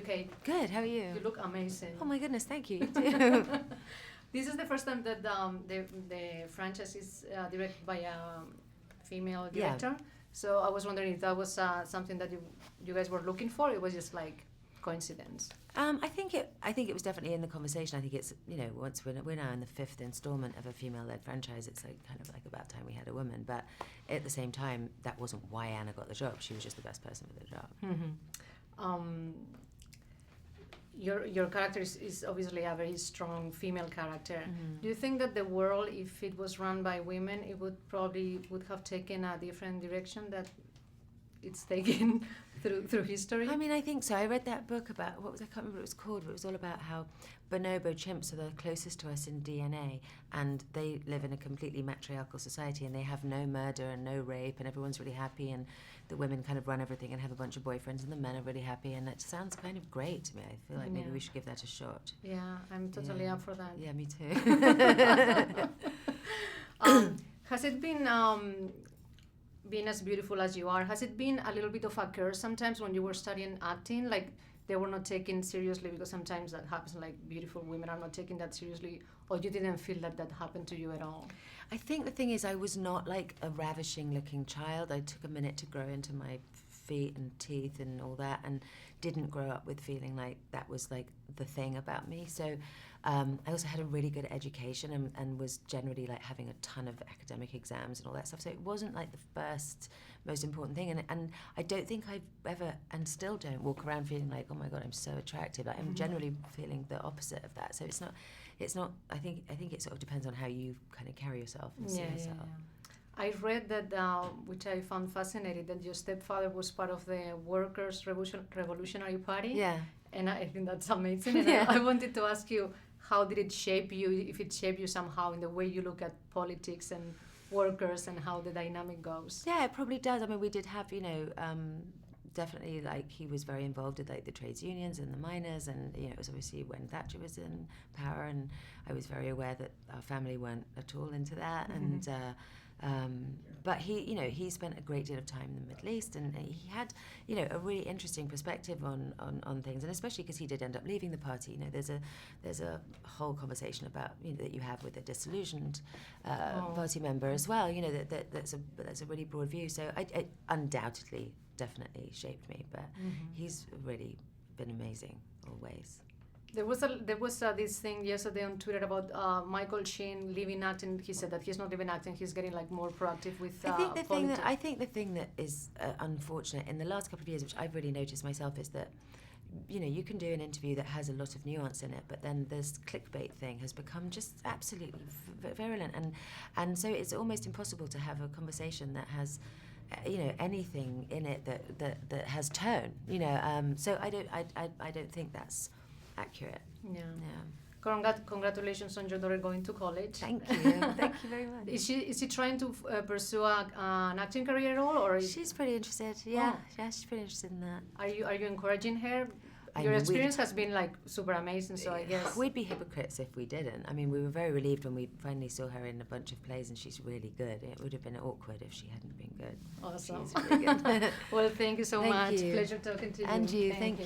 Kate? Good, how are you? You look amazing. Oh my goodness, thank you. You too. This is the first time that the franchise is directed by a female director. So I was wondering if that was something that you guys were looking for. It was just like coincidence. I think it was definitely in the conversation. I think it's, once we're now in the 5th installment of a female-led franchise, it's like kind of like about time we had a woman. But at the same time, that wasn't why Anna got the job. She was just the best person for the job. Mm-hmm. Your character is obviously a very strong female character. Mm-hmm. Do you think that the world, if it was run by women, it would have taken a different direction that it's taken through history? I mean, I think so. I read that book about, I can't remember what it was called, but it was all about how bonobo chimps are the closest to us in DNA, and they live in a completely matriarchal society, and they have no murder and no rape, and everyone's really happy, and the women kind of run everything and have a bunch of boyfriends, and the men are really happy, and it sounds kind of great to me. I feel like maybe we should give that a shot. Yeah, I'm totally up for that. Yeah, me too. Has it been... being as beautiful as you are, has it been a little bit of a curse sometimes when you were studying acting? Like, they were not taken seriously, because sometimes that happens, like beautiful women are not taken that seriously, or you didn't feel that happened to you at all? I think the thing is, I was not like a ravishing looking child. I took a minute to grow into my feet and teeth and all that, and didn't grow up with feeling like that was like the thing about me. So I also had a really good education and was generally like having a ton of academic exams and all that stuff. So it wasn't like the first most important thing. And I don't think I've ever, and still don't, walk around feeling like, oh my God, I'm so attractive. Like, I'm generally feeling the opposite of that. So it's not, I think it sort of depends on how you kind of carry yourself and see yourself. I read that, which I found fascinating, that your stepfather was part of the Workers' Revolutionary Party. Yeah. And I think that's amazing. And I wanted to ask you, how did it shape you, if it shaped you somehow in the way you look at politics and workers and how the dynamic goes? Yeah, it probably does. I mean, we did have, definitely, like, he was very involved with like the trades unions and the miners, and it was obviously when Thatcher was in power, and I was very aware that our family weren't at all into that. But he spent a great deal of time in the Middle East, and he had, a really interesting perspective on things, and especially because he did end up leaving the party. There's a whole conversation about that you have with a disillusioned party member as well. That's a really broad view. So I undoubtedly, definitely shaped me. But he's really been amazing always. There was this thing yesterday on Twitter about Michael Sheen leaving acting. He said that he's not leaving acting; he's getting like more proactive with politics. I think the thing that is unfortunate in the last couple of years, which I've really noticed myself, is that you can do an interview that has a lot of nuance in it, but then this clickbait thing has become just absolutely virulent, and so it's almost impossible to have a conversation that has anything in it that has tone. So I don't think that's accurate. Yeah. Congratulations on your daughter going to college. Thank you. Thank you very much. Is she trying to pursue an acting career at all, or she's pretty interested? Yeah, she's pretty interested in that. Are you encouraging her? Your experience has been like super amazing, so I guess we'd be hypocrites if we didn't. I mean, we were very relieved when we finally saw her in a bunch of plays, and she's really good. It would have been awkward if she hadn't been good. Awesome. She's really good. Well, thank you so much. You. Pleasure talking to you. And you, thank you.